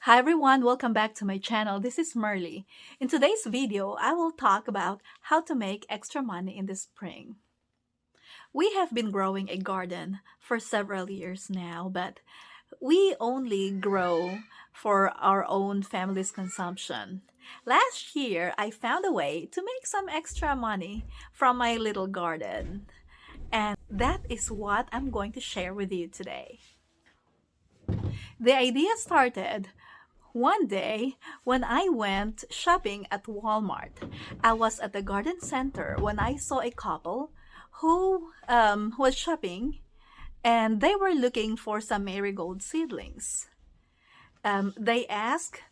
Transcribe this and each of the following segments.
Hi everyone, welcome back to my channel. This is Merly. In today's video, I will talk about how to make extra money in the spring. We have been growing a garden for several years now, but we only grow for our own family's consumption. Last year, I found a way to make some extra money from my little garden, and that is what I'm going to share with you today. The idea started one day when I went shopping at Walmart. I was at the garden center when I saw a couple who was shopping, and they were looking for some marigold seedlings. They asked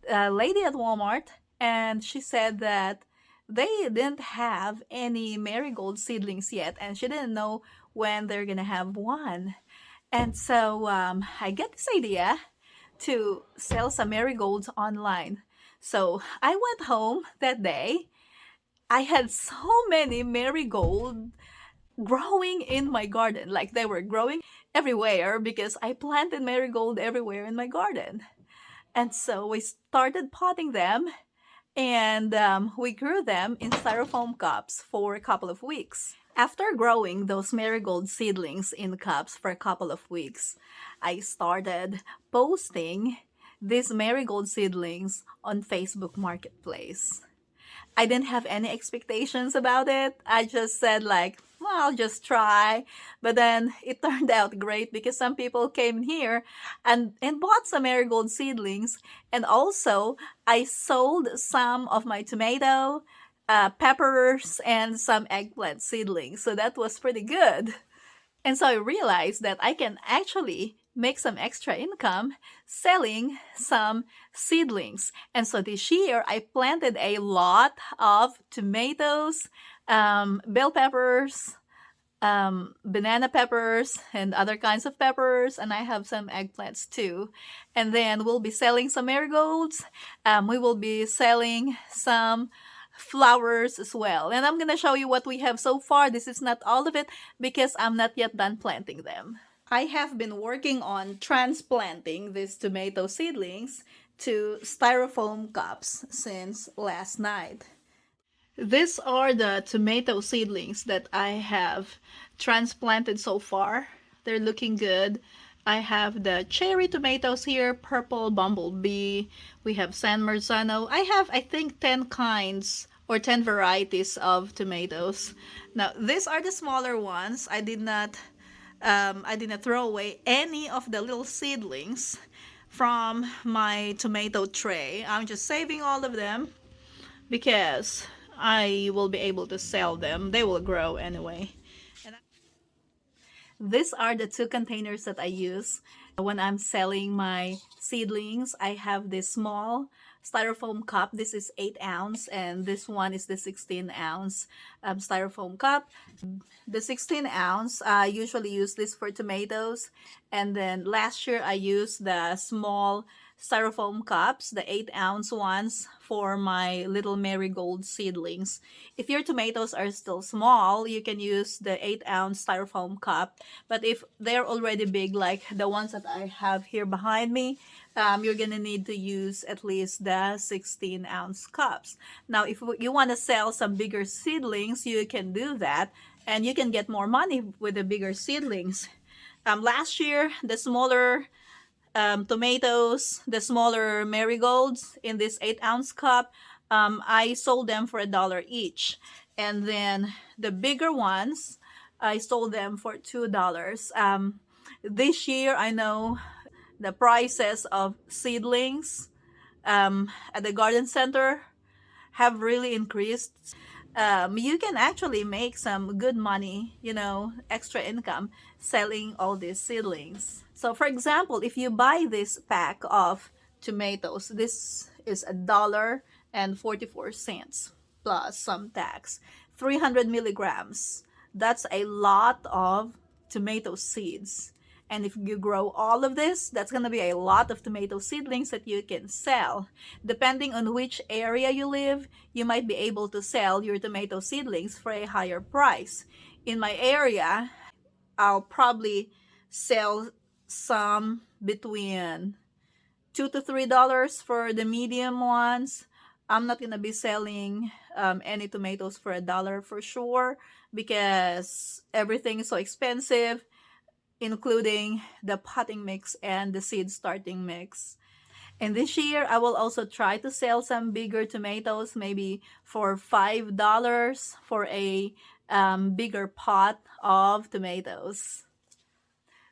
a lady at Walmart, and she said that they didn't have any marigold seedlings yet, and she didn't know when they're gonna have one. And so I get this idea to sell some marigolds online. So I went home that day. I had so many marigold growing in my garden. Like they were growing everywhere because I planted marigold everywhere in my garden. And so we started potting them, and we grew them in styrofoam cups for a couple of weeks. After growing those marigold seedlings in cups for a couple of weeks, I started posting these marigold seedlings on Facebook Marketplace. I didn't have any expectations about it. I just said like, well, I'll just try. But then it turned out great because some people came here and bought some marigold seedlings. And also I sold some of my tomato, peppers, and some eggplant seedlings. So that was pretty good. And so I realized that I can actually make some extra income selling some seedlings. And so this year I planted a lot of tomatoes, bell peppers, banana peppers, and other kinds of peppers, and I have some eggplants too. And then we'll be selling some marigolds. We will be selling some flowers as well. And I'm gonna show you what we have so far. This is not all of it because I'm not yet done planting them. I have been working on transplanting these tomato seedlings to styrofoam cups since last night. These are the tomato seedlings that I have transplanted so far. They're looking good. I have the cherry tomatoes here, purple bumblebee. We have San Marzano. I have, I think, 10 kinds or 10 varieties of tomatoes. Now, these are the smaller ones. I did not throw away any of the little seedlings from my tomato tray. I'm just saving all of them because I will be able to sell them. They will grow anyway. These are the two containers that I use when I'm selling my seedlings. I have this small styrofoam cup. This is 8 ounce, and this one is the 16 ounce styrofoam cup. The 16 ounce, I usually use this for tomatoes. And then last year I used the small styrofoam cups, the 8 ounce ones, for my little marigold seedlings. If your tomatoes are still small, you can use the 8 ounce styrofoam cup. But if they're already big, like the ones that I have here behind me, you're gonna need to use at least the 16 ounce cups. Now, if you want to sell some bigger seedlings, you can do that, and you can get more money with the bigger seedlings. Last year, the smaller tomatoes, the smaller marigolds in this 8 ounce cup, I sold them for $1 each. And then the bigger ones, I sold them for $2. This year, I know the prices of seedlings at the garden center have really increased. You can actually make some good money, extra income selling all these seedlings. So for example, if you buy this pack of tomatoes, this is $1.44 plus some tax, 300 milligrams. That's a lot of tomato seeds. And if you grow all of this, that's going to be a lot of tomato seedlings that you can sell. Depending on which area you live, you might be able to sell your tomato seedlings for a higher price. In my area, I'll probably sell some between $2 to $3 for the medium ones. I'm not gonna be selling any tomatoes for $1 for sure, because everything is so expensive, including the potting mix and the seed starting mix. And this year, I will also try to sell some bigger tomatoes, maybe for $5 for a bigger pot of tomatoes.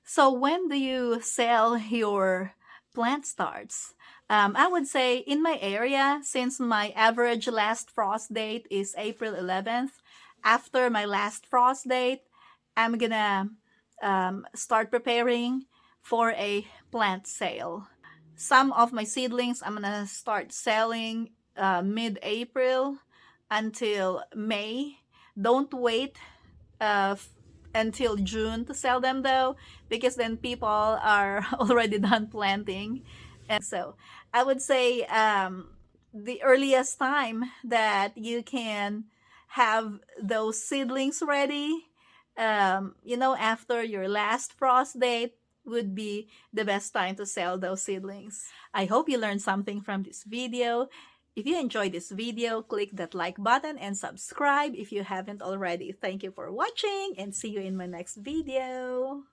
So when do you sell your plant starts? I would say in my area, since my average last frost date is April 11th, after my last frost date, I'm gonna start preparing for a plant sale. Some of my seedlings I'm gonna start selling mid-April until May. Don't wait uh, f- until June to sell them though, because then people are already done planting. So I would say the earliest time that you can have those seedlings ready, after your last frost date, would be the best time to sell those seedlings. I hope you learned something from this video. If you enjoyed this video, click that like button and subscribe if you haven't already. Thank you for watching and see you in my next video.